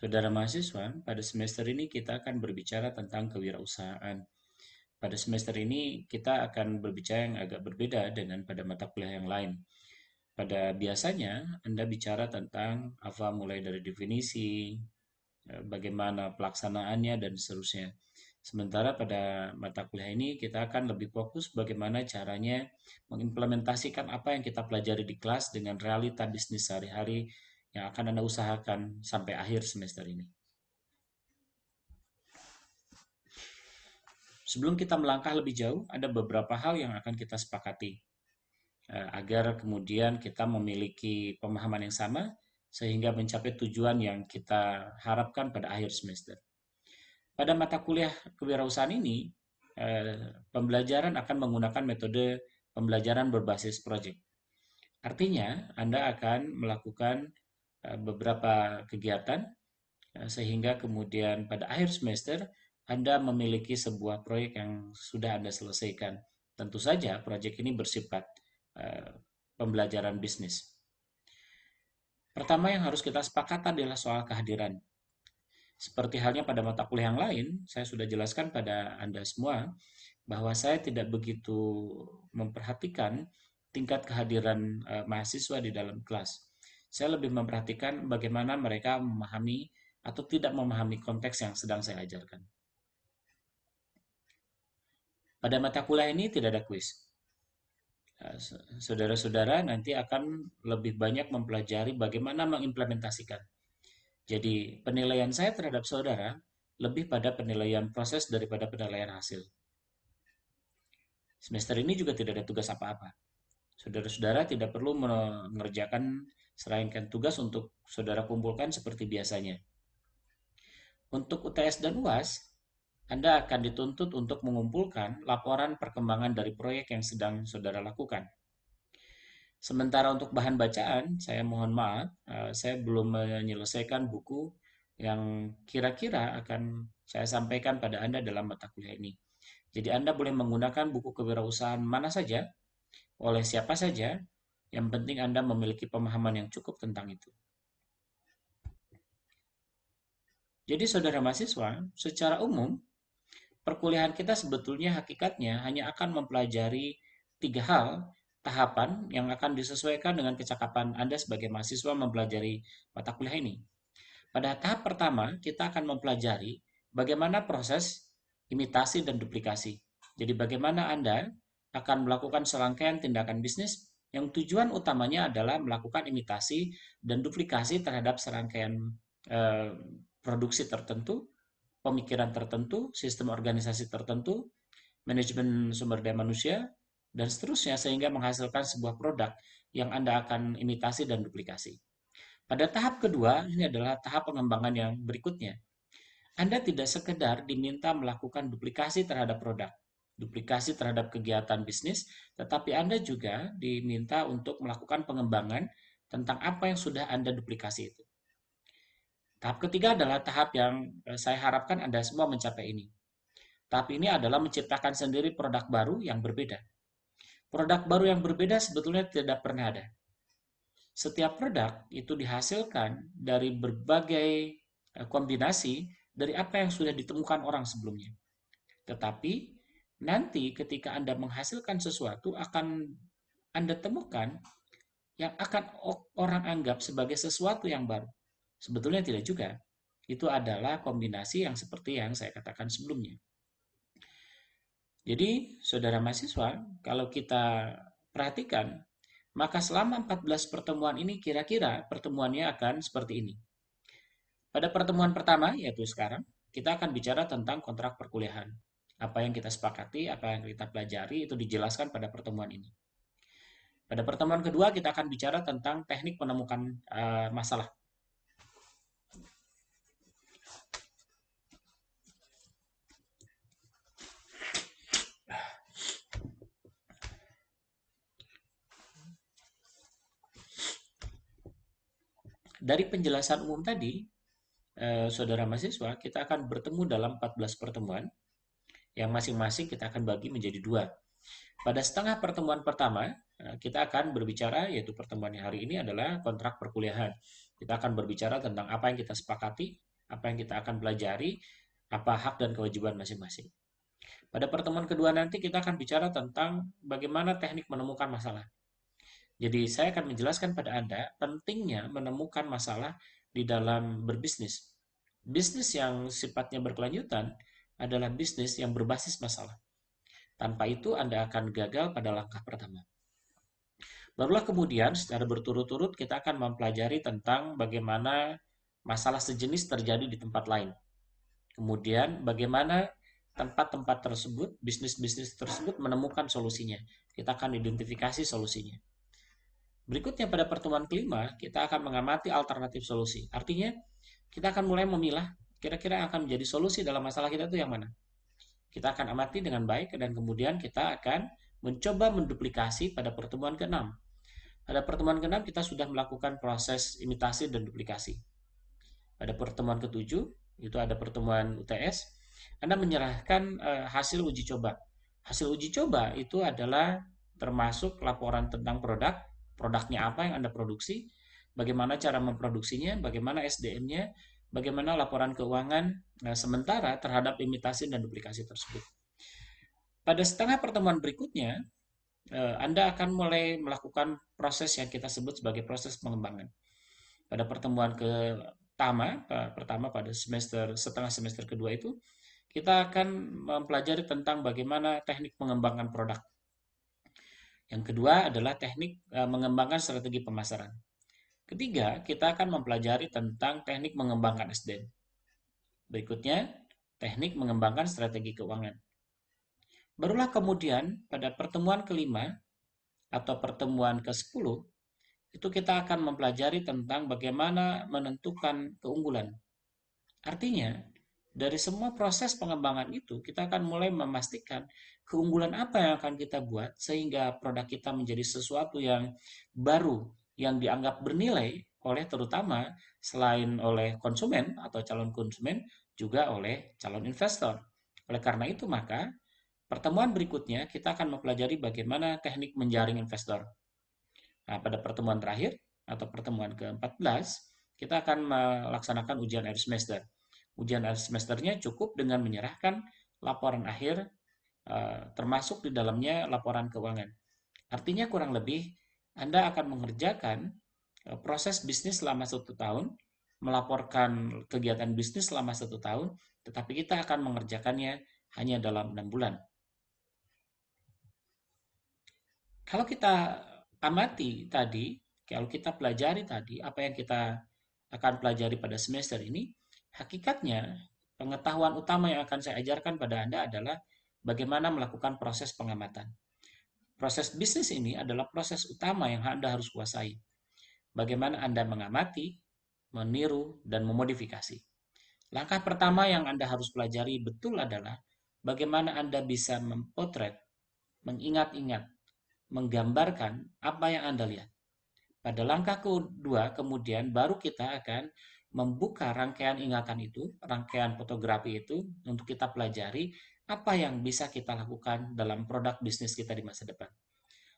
Saudara mahasiswa, pada semester ini kita akan berbicara tentang kewirausahaan. Pada semester ini kita akan berbicara yang agak berbeda dengan pada mata kuliah yang lain. Pada biasanya Anda bicara tentang apa mulai dari definisi, bagaimana pelaksanaannya dan seterusnya. Sementara pada mata kuliah ini kita akan lebih fokus bagaimana caranya mengimplementasikan apa yang kita pelajari di kelas dengan realita bisnis sehari-hari yang akan Anda usahakan sampai akhir semester ini. Sebelum kita melangkah lebih jauh, ada beberapa hal yang akan kita sepakati agar kemudian kita memiliki pemahaman yang sama sehingga mencapai tujuan yang kita harapkan pada akhir semester. Pada mata kuliah kewirausahaan ini, pembelajaran akan menggunakan metode pembelajaran berbasis proyek. Artinya, Anda akan melakukan beberapa kegiatan sehingga kemudian pada akhir semester Anda memiliki sebuah proyek yang sudah Anda selesaikan. Tentu saja proyek ini bersifat pembelajaran bisnis. Pertama yang harus kita sepakat adalah soal kehadiran. Seperti halnya pada mata kuliah yang lain, saya sudah jelaskan pada Anda semua bahwa saya tidak begitu memperhatikan tingkat kehadiran mahasiswa di dalam kelas. Saya lebih memperhatikan bagaimana mereka memahami atau tidak memahami konteks yang sedang saya ajarkan. Pada mata kuliah ini tidak ada kuis. Saudara-saudara nanti akan lebih banyak mempelajari bagaimana mengimplementasikan. Jadi penilaian saya terhadap saudara lebih pada penilaian proses daripada penilaian hasil. Semester ini juga tidak ada tugas apa-apa. Saudara-saudara tidak perlu mengerjakan serangkaian tugas untuk saudara kumpulkan seperti biasanya. Untuk UTS dan UAS, Anda akan dituntut untuk mengumpulkan laporan perkembangan dari proyek yang sedang saudara lakukan. Sementara untuk bahan bacaan, saya mohon maaf, saya belum menyelesaikan buku yang kira-kira akan saya sampaikan pada Anda dalam mata kuliah ini. Jadi Anda boleh menggunakan buku kewirausahaan mana saja, oleh siapa saja, yang penting Anda memiliki pemahaman yang cukup tentang itu. Jadi saudara mahasiswa, secara umum, perkuliahan kita sebetulnya hakikatnya hanya akan mempelajari 3 hal tahapan yang akan disesuaikan dengan kecakapan Anda sebagai mahasiswa mempelajari mata kuliah ini. Pada tahap pertama, kita akan mempelajari bagaimana proses imitasi dan duplikasi. Jadi bagaimana Anda akan melakukan serangkaian tindakan bisnis yang tujuan utamanya adalah melakukan imitasi dan duplikasi terhadap serangkaian eh, produksi tertentu, pemikiran tertentu, sistem organisasi tertentu, manajemen sumber daya manusia, dan seterusnya sehingga menghasilkan sebuah produk yang Anda akan imitasi dan duplikasi. Pada tahap kedua, ini adalah tahap pengembangan yang berikutnya. Anda tidak sekedar diminta melakukan duplikasi terhadap produk, duplikasi terhadap kegiatan bisnis, tetapi Anda juga diminta untuk melakukan pengembangan tentang apa yang sudah Anda duplikasi itu. Tahap ketiga adalah tahap yang saya harapkan Anda semua mencapai ini. Tahap ini adalah menciptakan sendiri produk baru yang berbeda. Produk baru yang berbeda sebetulnya tidak pernah ada. Setiap produk itu dihasilkan dari berbagai kombinasi dari apa yang sudah ditemukan orang sebelumnya. Tetapi nanti ketika Anda menghasilkan sesuatu akan Anda temukan yang akan orang anggap sebagai sesuatu yang baru. Sebetulnya tidak juga. Itu adalah kombinasi yang seperti yang saya katakan sebelumnya. Jadi, saudara mahasiswa, kalau kita perhatikan, maka selama 14 pertemuan ini kira-kira pertemuannya akan seperti ini. Pada pertemuan pertama, yaitu sekarang, kita akan bicara tentang kontrak perkuliahan. Apa yang kita sepakati, apa yang kita pelajari, itu dijelaskan pada pertemuan ini. Pada pertemuan kedua, kita akan bicara tentang teknik menemukan masalah. Dari penjelasan umum tadi, saudara mahasiswa, kita akan bertemu dalam 14 pertemuan, yang masing-masing kita akan bagi menjadi 2. Pada setengah pertemuan pertama, kita akan berbicara, yaitu pertemuan hari ini adalah kontrak perkuliahan. Kita akan berbicara tentang apa yang kita sepakati, apa yang kita akan pelajari, apa hak dan kewajiban masing-masing. Pada pertemuan kedua nanti kita akan bicara tentang bagaimana teknik menemukan masalah. Jadi saya akan menjelaskan pada Anda pentingnya menemukan masalah di dalam berbisnis. Bisnis yang sifatnya berkelanjutan adalah bisnis yang berbasis masalah. Tanpa itu Anda akan gagal pada langkah pertama. Barulah kemudian secara berturut-turut kita akan mempelajari tentang bagaimana masalah sejenis terjadi di tempat lain. Kemudian bagaimana tempat-tempat tersebut, bisnis-bisnis tersebut menemukan solusinya. Kita akan identifikasi solusinya. Berikutnya pada pertemuan kelima, kita akan mengamati alternatif solusi. Artinya, kita akan mulai memilah kira-kira akan menjadi solusi dalam masalah kita itu yang mana. Kita akan amati dengan baik dan kemudian kita akan mencoba menduplikasi pada pertemuan ke-6. Pada pertemuan ke-6 kita sudah melakukan proses imitasi dan duplikasi. Pada pertemuan ke-7, itu ada pertemuan UTS, Anda menyerahkan hasil uji coba. Hasil uji coba itu adalah termasuk laporan tentang produknya apa yang Anda produksi, bagaimana cara memproduksinya, bagaimana SDM-nya, bagaimana laporan keuangan sementara terhadap imitasi dan duplikasi tersebut. Pada setengah pertemuan berikutnya, Anda akan mulai melakukan proses yang kita sebut sebagai proses pengembangan. Pada pertemuan pertama pada setengah semester kedua itu, kita akan mempelajari tentang bagaimana teknik mengembangkan produk. Yang kedua adalah teknik mengembangkan strategi pemasaran. Ketiga, kita akan mempelajari tentang teknik mengembangkan SDM. Berikutnya, teknik mengembangkan strategi keuangan. Barulah kemudian pada pertemuan kelima atau pertemuan ke-10, itu kita akan mempelajari tentang bagaimana menentukan keunggulan. Artinya, dari semua proses pengembangan itu, kita akan mulai memastikan keunggulan apa yang akan kita buat sehingga produk kita menjadi sesuatu yang baru, yang dianggap bernilai oleh terutama selain oleh konsumen atau calon konsumen, juga oleh calon investor. Oleh karena itu, maka pertemuan berikutnya kita akan mempelajari bagaimana teknik menjaring investor. Nah, pada pertemuan terakhir atau pertemuan ke-14, kita akan melaksanakan ujian akhir semester. Ujian akhir semesternya cukup dengan menyerahkan laporan akhir, termasuk di dalamnya laporan keuangan. Artinya kurang lebih Anda akan mengerjakan proses bisnis selama 1 tahun, melaporkan kegiatan bisnis selama 1 tahun, tetapi kita akan mengerjakannya hanya dalam 6 bulan. Kalau kita amati tadi, kalau kita pelajari tadi, apa yang kita akan pelajari pada semester ini, hakikatnya pengetahuan utama yang akan saya ajarkan pada Anda adalah bagaimana melakukan proses pengamatan. Proses bisnis ini adalah proses utama yang Anda harus kuasai. Bagaimana Anda mengamati, meniru, dan memodifikasi. Langkah pertama yang Anda harus pelajari betul adalah bagaimana Anda bisa mempotret, mengingat-ingat, menggambarkan apa yang Anda lihat. Pada langkah kedua, kemudian baru kita akan membuka rangkaian ingatan itu, rangkaian fotografi itu, untuk kita pelajari apa yang bisa kita lakukan dalam produk bisnis kita di masa depan.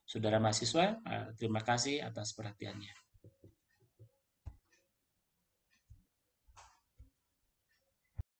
Saudara mahasiswa, terima kasih atas perhatiannya.